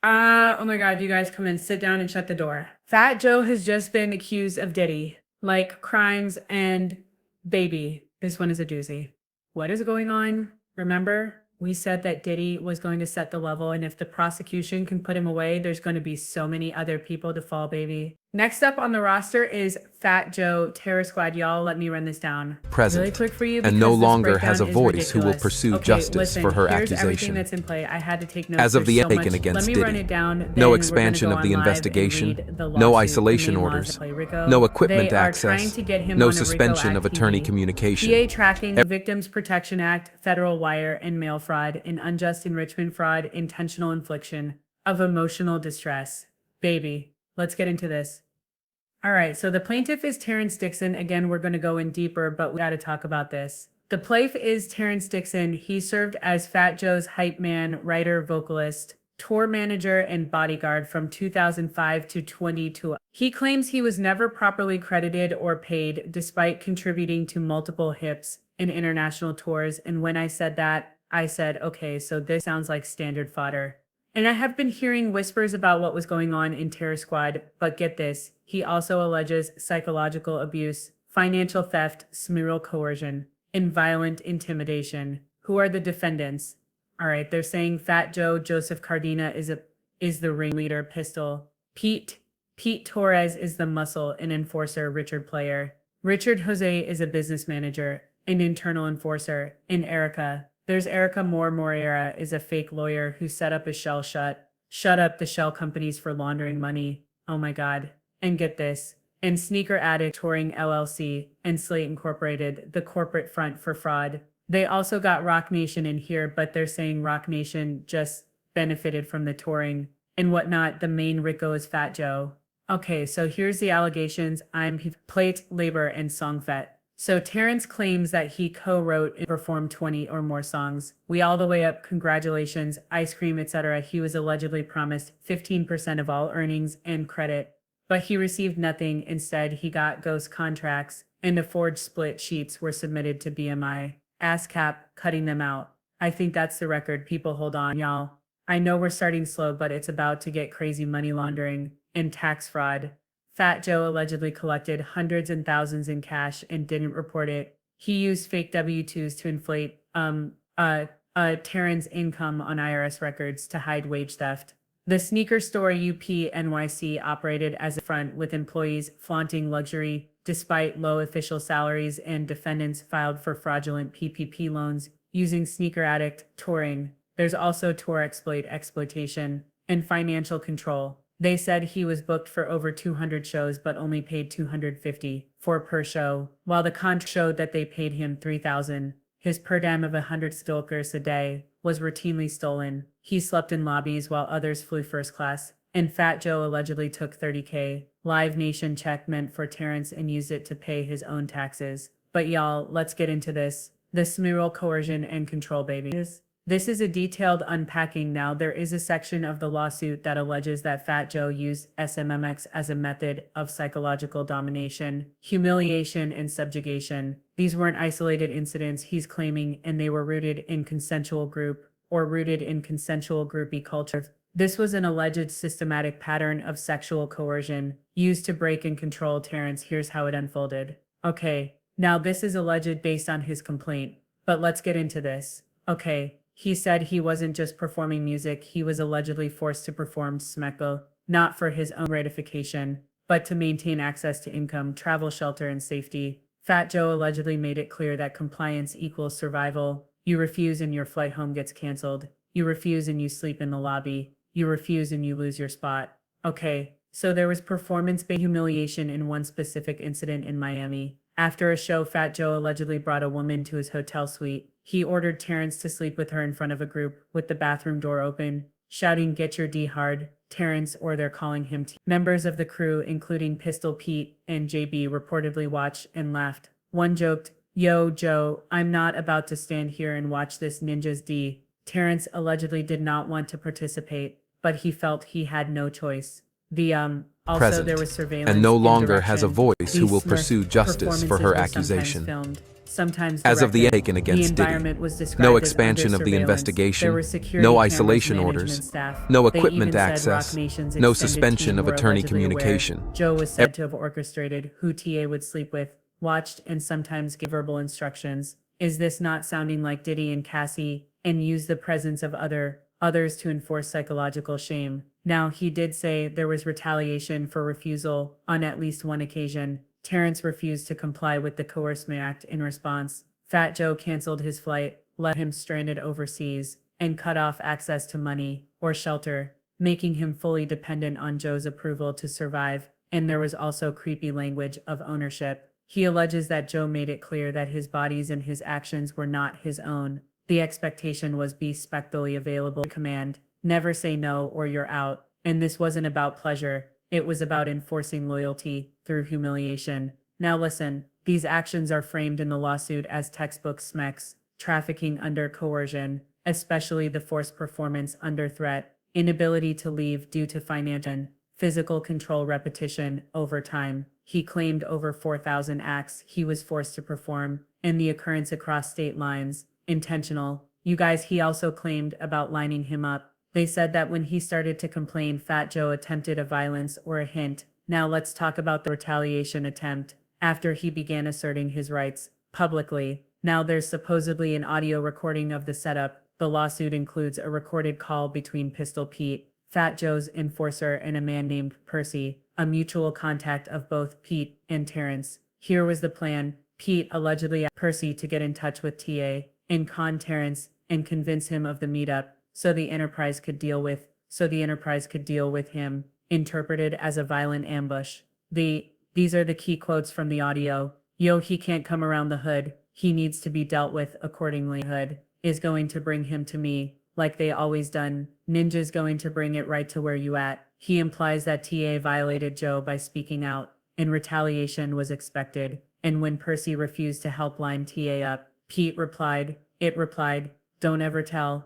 Oh my God, you guys come in, sit down and shut the door. Fat Joe has just been accused of Diddy, like crimes and baby. This one is a doozy. What is going on? Remember, we said that Diddy was going to set the level, and if the prosecution can put him away, there's going to be so many other people to fall, baby. Next up on the roster is Fat Joe Terror Squad. Y'all, let me run this down really Present, quick for you and no because this longer has a breakdown is voice who will ridiculous. pursue Okay, justice listen, for her here's everything accusation. that's in play. I had to take notes. As of the There's so taken much. against Let me run Diddy, it down. Then no we're expansion gonna of go the on live and investigation, read the no lawsuit. isolation The main laws orders, that play RICO. no equipment They are access, trying to get him no on a RICO suspension Act of attorney TV. communication. PA tracking, Victims Protection Act, federal wire and mail fraud, and unjust enrichment fraud, intentional infliction of emotional distress. Baby, let's get into this. All right, so the plaintiff is Terrence Dixon. Again, we're going to go in deeper, but we got to talk about this. The plaintiff is Terrence Dixon. He served as Fat Joe's hype man, writer, vocalist, tour manager, and bodyguard from 2005 to 2022. He claims he was never properly credited or paid despite contributing to multiple hits and international tours. And when I said that, I said, okay, so this sounds like standard fodder. And I have been hearing whispers about what was going on in Terror Squad, but get this, he also alleges psychological abuse, financial theft, smearal coercion, and violent intimidation. Who are the defendants? All right, they're saying Fat Joe Joseph Cardina is the ringleader, Pistol. Pete Torres is the muscle and enforcer, Richard Player. Richard Jose is a business manager, an internal enforcer, and There's Erica Moreira is a fake lawyer who set up a shut up the shell companies for laundering money. Oh my God. And get this. And Sneaker Addict Touring LLC and Slate Incorporated, the corporate front for fraud. They also got Rock Nation in here, but they're saying Rock Nation just benefited from the touring and whatnot. The main RICO is Fat Joe. Okay, so here's the allegations. I'm plate, labor, and song vet. So Terrence claims that he co-wrote and performed 20 or more songs. We all the way up, congratulations, ice cream, etc. He was allegedly promised 15% of all earnings and credit, but he received nothing. Instead, he got ghost contracts, and the forged split sheets were submitted to BMI. ASCAP cutting them out. I think that's the record. People, hold on, y'all. I know we're starting slow, but it's about to get crazy. Money laundering and tax fraud. Fat Joe allegedly collected hundreds and thousands in cash and didn't report it. He used fake W-2s to inflate Terrence income on IRS records to hide wage theft. The sneaker store UP-NYC operated as a front with employees flaunting luxury despite low official salaries, and defendants filed for fraudulent PPP loans using Sneaker Addict touring. There's also tour exploitation and financial control. They said he was booked for over 200 shows but only paid $250 for per show, while the contract showed that they paid him $3,000. His per diem of 100 stalkers a day was routinely stolen. He slept in lobbies while others flew first class, and Fat Joe allegedly took $30K. Live Nation check meant for Terrence and used it to pay his own taxes. But y'all, let's get into this. The smearal coercion and control, baby. This is a detailed unpacking. Now, there is a section of the lawsuit that alleges that Fat Joe used SMMX as a method of psychological domination, humiliation, and subjugation. These weren't isolated incidents, he's claiming, and they were rooted in consensual groupie culture. This was an alleged systematic pattern of sexual coercion used to break and control Terrence. Here's how it unfolded. Okay, now this is alleged based on his complaint, but let's get into this. Okay. He said he wasn't just performing music, he was allegedly forced to perform smeko, not for his own gratification, but to maintain access to income, travel, shelter, and safety. Fat Joe allegedly made it clear that compliance equals survival. You refuse and your flight home gets canceled. You refuse and you sleep in the lobby. You refuse and you lose your spot. Okay, so there was performance-based humiliation in one specific incident in Miami. After a show, Fat Joe allegedly brought a woman to his hotel suite. He ordered Terrence to sleep with her in front of a group with the bathroom door open, shouting, "Get your D hard, Terrence," or they're calling him T. Members of the crew, including Pistol Pete and JB, reportedly watched and laughed. One joked, "Yo, Joe, I'm not about to stand here and watch this ninja's D." Terrence allegedly did not want to participate, but he felt he had no choice. Also, Present, there was surveillance and no longer has a direction. voice who will pursue justice for her accusation. Filmed. sometimes As of the directed. taken against The Diddy, environment was described no as expansion under of the surveillance. investigation, There were security no cameras, isolation management orders, staff. no They equipment even said access, Roc Nation's no extended suspension team of were attorney allegedly aware. communication. Joe was said to have orchestrated who TA would sleep with, watched, and sometimes gave verbal instructions. Is this not sounding like Diddy and Cassie, and use the presence of others to enforce psychological shame? Now, he did say there was retaliation for refusal on at least one occasion. Terrence refused to comply with the coercion act in response. Fat Joe canceled his flight, left him stranded overseas, and cut off access to money or shelter, making him fully dependent on Joe's approval to survive. And there was also creepy language of ownership. He alleges that Joe made it clear that his bodies and his actions were not his own. The expectation was be spectrally available to command, never say no or you're out. And this wasn't about pleasure. It was about enforcing loyalty through humiliation. Now listen, these actions are framed in the lawsuit as textbook SMEX, trafficking under coercion, especially the forced performance under threat, inability to leave due to financial, physical control repetition over time. He claimed over 4,000 acts he was forced to perform, and the occurrence across state lines, intentional. You guys, he also claimed about lining him up. They said that when he started to complain, Fat Joe attempted a violence or a hint. Now let's talk about the retaliation attempt. After he began asserting his rights publicly, now there's supposedly an audio recording of the setup. The lawsuit includes a recorded call between Pistol Pete, Fat Joe's enforcer, and a man named Percy, a mutual contact of both Pete and Terrence. Here was the plan. Pete allegedly asked Percy to get in touch with TA and con Terrence and convince him of the meetup so the Enterprise could deal with him, interpreted as a violent ambush. These are the key quotes from the audio. Yo, he can't come around the hood. He needs to be dealt with accordingly. Hood is going to bring him to me, like they always done. Ninja's going to bring it right to where you at. He implies that TA violated Joe by speaking out, and retaliation was expected. And when Percy refused to help line TA up, Pete replied, don't ever tell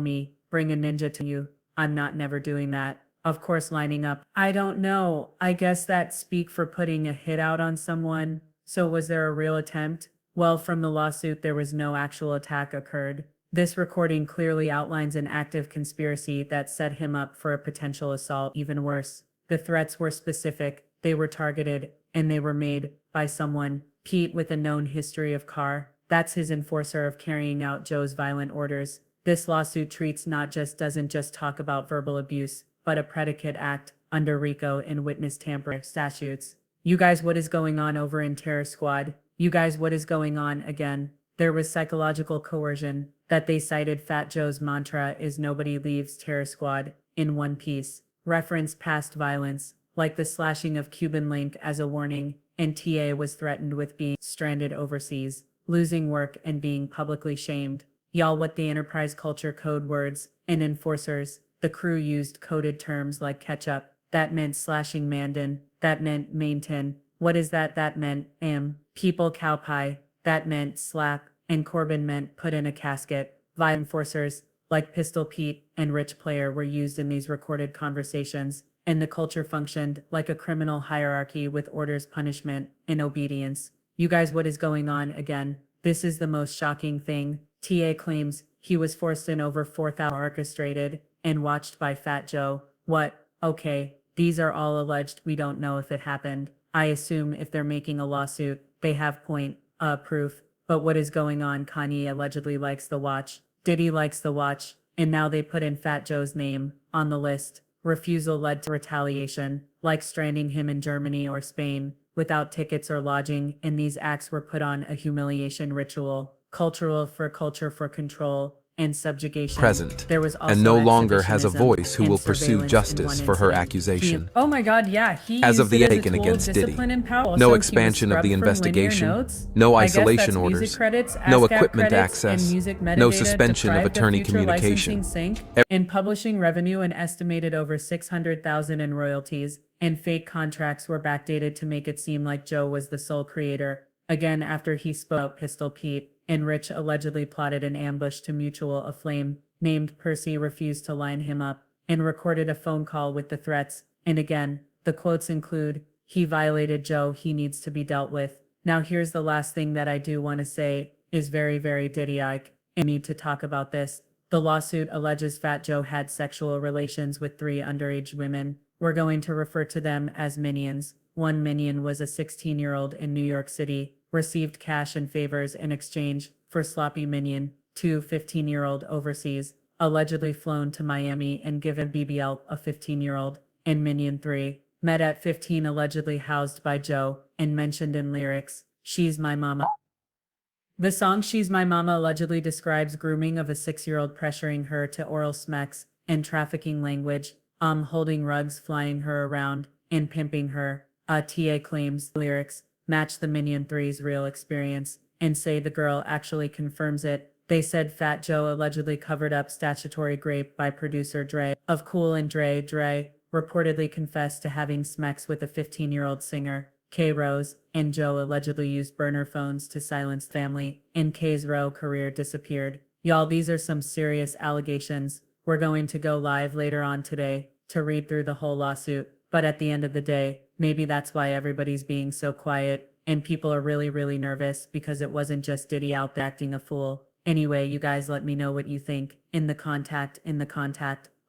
me, bring a ninja to you. I'm not never doing that. Of course, lining up. I don't know. I guess that speak for putting a hit out on someone. So was there a real attempt? Well, from the lawsuit, there was no actual attack occurred. This recording clearly outlines an active conspiracy that set him up for a potential assault. Even worse, the threats were specific, they were targeted, and they were made by someone. Pete, with a known history of that's his enforcer of carrying out Joe's violent orders. This lawsuit doesn't just talk about verbal abuse, but a predicate act under RICO and witness tampering statutes. You guys, what is going on over in Terror Squad? You guys, what is going on again? There was psychological coercion that they cited. Fat Joe's mantra is nobody leaves Terror Squad in one piece. Referenced past violence, like the slashing of Cuban Link as a warning, and TA was threatened with being stranded overseas, losing work, and being publicly shamed. Y'all, what the Enterprise culture code words and enforcers. The crew used coded terms like ketchup. That meant slashing Mandan. That meant maintain. What is that? That meant people cow pie. That meant slap. And Corbin meant put in a casket. Violent enforcers like Pistol Pete and Rich Player were used in these recorded conversations, and the culture functioned like a criminal hierarchy with orders, punishment, and obedience. You guys, what is going on again? This is the most shocking thing. TA claims he was forced in over 4,000 orchestrated and watched by Fat Joe. What? Okay, these are all alleged. We don't know if it happened. I assume if they're making a lawsuit, they have proof. But what is going on? Kanye allegedly likes the watch. Diddy likes the watch. And now they put in Fat Joe's name on the list. Refusal led to retaliation, like stranding him in Germany or Spain, without tickets or lodging, and these acts were put on a humiliation ritual, culture for control and subjugation. Present, There was also and no longer has a exhibitionism voice who and will pursue surveillance justice in for one her incident. accusation. Oh my God, yeah, he As of used the it as a Aiken tool of against Diddy, discipline and power. no Also, he was expansion of scrubbed the from linear investigation, notes. no I guess isolation that's orders, music credits, no ASCAP equipment credits, and access, music no metadata suspension of deprived attorney future communication. licensing sync, in publishing revenue and estimated over $600,000 in royalties, and fake contracts were backdated to make it seem like Joe was the sole creator. Again, after he spoke, Pistol Pete and Rich allegedly plotted an ambush to mutual aflame. Named Percy refused to line him up and recorded a phone call with the threats. And again, the quotes include, he violated Joe, he needs to be dealt with. Now here's the last thing that I do want to say is very, very Diddy-like. I need to talk about this. The lawsuit alleges Fat Joe had sexual relations with 3 underage women. We're going to refer to them as minions. One minion was a 16-year-old in New York City, received cash and favors in exchange for sloppy minion. 2 15-year-old overseas, allegedly flown to Miami and given BBL a 15-year-old. And minion 3, met at 15, allegedly housed by Joe and mentioned in lyrics, "She's my mama." The song "She's My Mama" allegedly describes grooming of a 6-year-old, pressuring her to oral smacks and trafficking language, holding rugs, flying her around, and pimping her. TA claims lyrics match the Minion 3's real experience and say the girl actually confirms it. They said Fat Joe allegedly covered up statutory rape by producer Dre of Cool and Dre. Dre reportedly confessed to having sex with a 15-year-old singer, K. Rose, and Joe allegedly used burner phones to silence family, and K's Rowe career disappeared. Y'all, these are some serious allegations. We're going to go live later on today to read through the whole lawsuit, but at the end of the day, maybe that's why everybody's being so quiet, and people are really, really nervous because it wasn't just Diddy out there acting a fool. Anyway, you guys let me know what you think in the contact.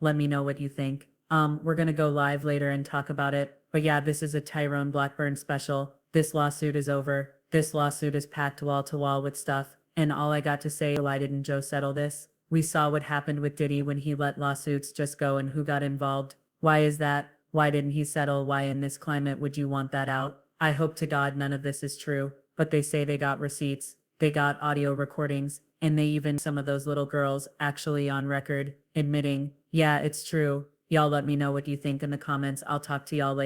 Let me know what you think. We're gonna go live later and talk about it. But yeah, this is a Tyrone Blackburn special. This lawsuit is over. This lawsuit is packed wall to wall with stuff. And all I got to say, why didn't Joe settle this? We saw what happened with Diddy when he let lawsuits just go and who got involved. Why is that? Why didn't he settle? Why in this climate would you want that out? I hope to God none of this is true. But they say they got receipts. They got audio recordings. And they even some of those little girls actually on record admitting, yeah, it's true. Y'all let me know what you think in the comments. I'll talk to y'all later.